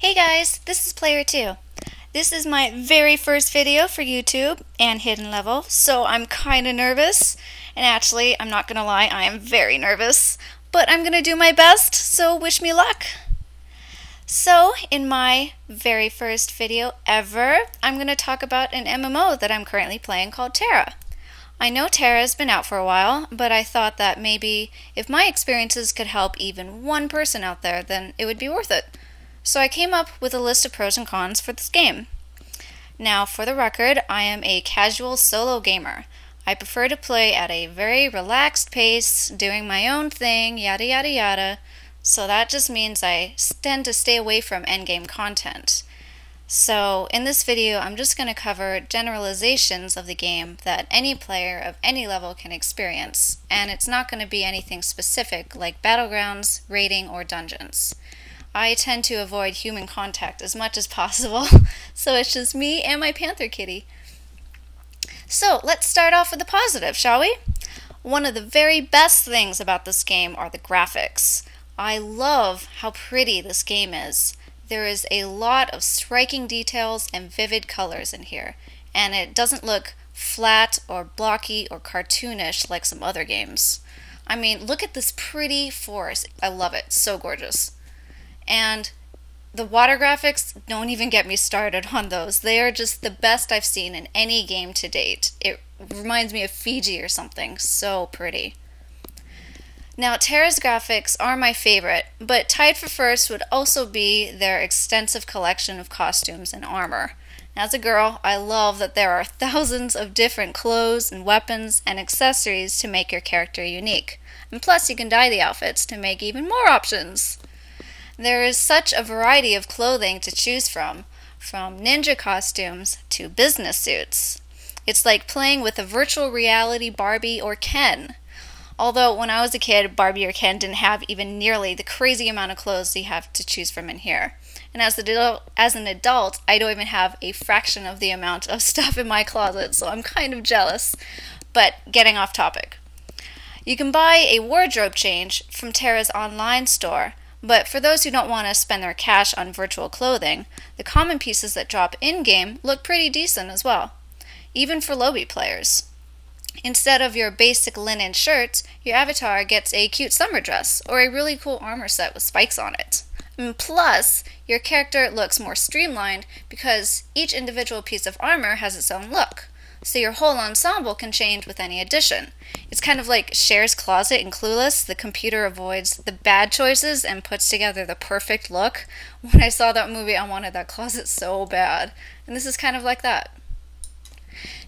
Hey guys, this is Player 2. This is my very first video for YouTube and Hidden Level, so I'm kinda nervous. And actually, I'm not gonna lie, I am very nervous. But I'm gonna do my best, so wish me luck. So, in my very first video ever, I'm gonna talk about an MMO that I'm currently playing called Tera. I know Tera's been out for a while, but I thought that maybe if my experiences could help even one person out there, then it would be worth it. So I came up with a list of pros and cons for this game. Now, for the record, I am a casual solo gamer. I prefer to play at a very relaxed pace, doing my own thing, yada yada yada. So that just means I tend to stay away from endgame content. So in this video, I'm just going to cover generalizations of the game that any player of any level can experience, and it's not going to be anything specific like battlegrounds, raiding, or dungeons. I tend to avoid human contact as much as possible, so it's just me and my panther kitty. So let's start off with the positive, shall we? One of the very best things about this game are the graphics. I love how pretty this game is. There is a lot of striking details and vivid colors in here, and it doesn't look flat or blocky or cartoonish like some other games. I mean, look at this pretty forest. I love it. So gorgeous. And the water graphics, don't even get me started on those. They are just the best I've seen in any game to date. It reminds me of Fiji or something. So pretty. Now, Tera's graphics are my favorite, but tied for first would also be their extensive collection of costumes and armor. As a girl, I love that there are thousands of different clothes and weapons and accessories to make your character unique. And plus, you can dye the outfits to make even more options. There is such a variety of clothing to choose from ninja costumes to business suits. It's like playing with a virtual reality Barbie or Ken. Although when I was a kid, Barbie or Ken didn't have even nearly the crazy amount of clothes you have to choose from in here. And as an adult, I don't even have a fraction of the amount of stuff in my closet, so I'm kind of jealous. But getting off topic. You can buy a wardrobe change from Tera's online store. But for those who don't want to spend their cash on virtual clothing, the common pieces that drop in-game look pretty decent as well, even for lobby players. Instead of your basic linen shirt, your avatar gets a cute summer dress or a really cool armor set with spikes on it. And plus, your character looks more streamlined because each individual piece of armor has its own look. So your whole ensemble can change with any addition. It's kind of like Cher's closet in Clueless. The computer avoids the bad choices and puts together the perfect look. When I saw that movie, I wanted that closet so bad. And this is kind of like that.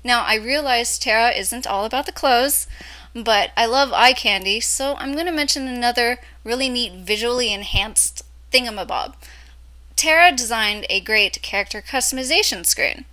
Now, I realize Tera isn't all about the clothes, but I love eye candy, so I'm going to mention another really neat visually enhanced thingamabob. Tera designed a great character customization screen.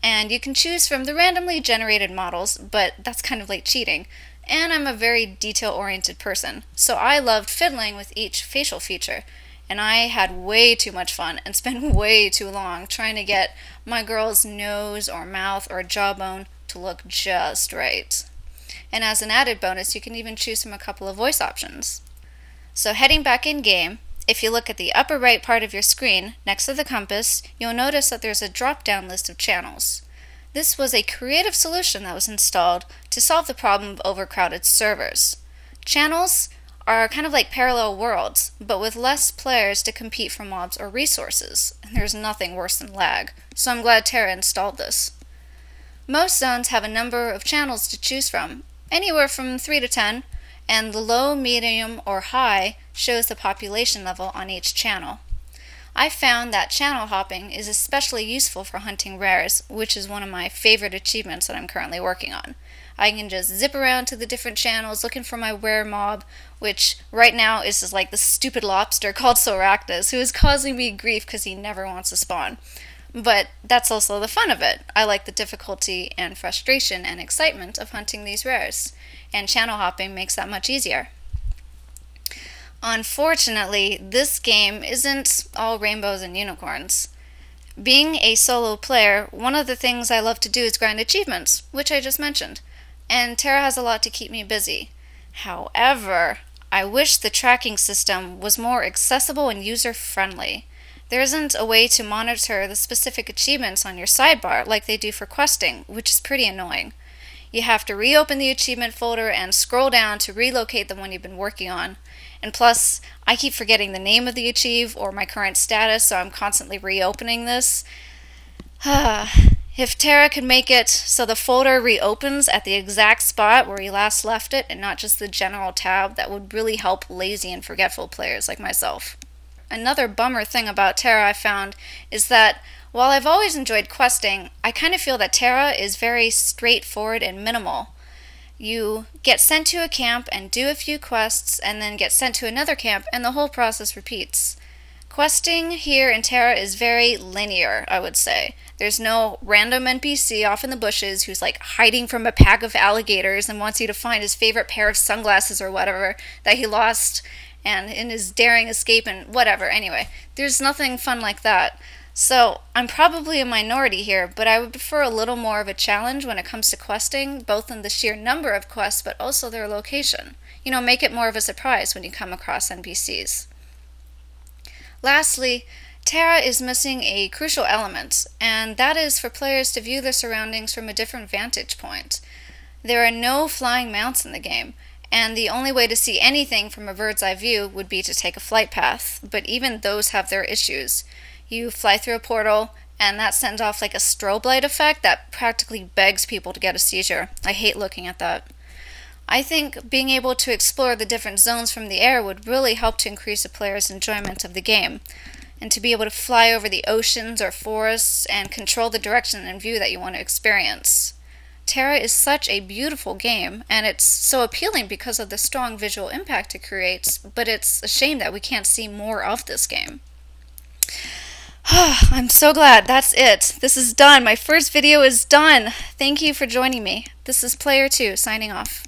And you can choose from the randomly generated models, but that's kind of like cheating. And I'm a very detail-oriented person, so I loved fiddling with each facial feature. And I had way too much fun and spent way too long trying to get my girl's nose or mouth or jawbone to look just right. And as an added bonus, you can even choose from a couple of voice options. So heading back in-game, if you look at the upper right part of your screen, next to the compass, you'll notice that there's a drop-down list of channels. This was a creative solution that was installed to solve the problem of overcrowded servers. Channels are kind of like parallel worlds, but with less players to compete for mobs or resources, and there's nothing worse than lag, so I'm glad Tera installed this. Most zones have a number of channels to choose from, anywhere from 3 to 10, and the low, medium, or high shows the population level on each channel. I found that channel hopping is especially useful for hunting rares, which is one of my favorite achievements that I'm currently working on. I can just zip around to the different channels looking for my rare mob, which right now is just like the stupid lobster called Soractus, who is causing me grief because he never wants to spawn. But that's also the fun of it. I like the difficulty and frustration and excitement of hunting these rares, and channel hopping makes that much easier. Unfortunately, this game isn't all rainbows and unicorns. Being a solo player, one of the things I love to do is grind achievements, which I just mentioned, and Tera has a lot to keep me busy. However, I wish the tracking system was more accessible and user-friendly. There isn't a way to monitor the specific achievements on your sidebar like they do for questing, which is pretty annoying. You have to reopen the achievement folder and scroll down to relocate the one you've been working on. And plus, I keep forgetting the name of the achieve or my current status, so I'm constantly reopening this. If Tera could make it so the folder reopens at the exact spot where you last left it and not just the general tab, that would really help lazy and forgetful players like myself. Another bummer thing about Tera I found is that while I've always enjoyed questing, I kind of feel that Tera is very straightforward and minimal. You get sent to a camp and do a few quests and then get sent to another camp and the whole process repeats. Questing here in Tera is very linear, I would say. There's no random NPC off in the bushes who's like hiding from a pack of alligators and wants you to find his favorite pair of sunglasses or whatever that he lost and in his daring escape and whatever. Anyway, there's nothing fun like that. So I'm probably a minority here, but I would prefer a little more of a challenge when it comes to questing, both in the sheer number of quests but also their location. You know, make it more of a surprise when you come across NPCs. Lastly, Tera is missing a crucial element, and that is for players to view their surroundings from a different vantage point. There are no flying mounts in the game, and the only way to see anything from a bird's eye view would be to take a flight path, but even those have their issues. You fly through a portal, and that sends off like a strobe light effect that practically begs people to get a seizure. I hate looking at that. I think being able to explore the different zones from the air would really help to increase a player's enjoyment of the game, and to be able to fly over the oceans or forests and control the direction and view that you want to experience. Tera is such a beautiful game, and it's so appealing because of the strong visual impact it creates, but it's a shame that we can't see more of this game. I'm so glad that's it. This is done. My first video is done. Thank you for joining me. This is Player 2 signing off.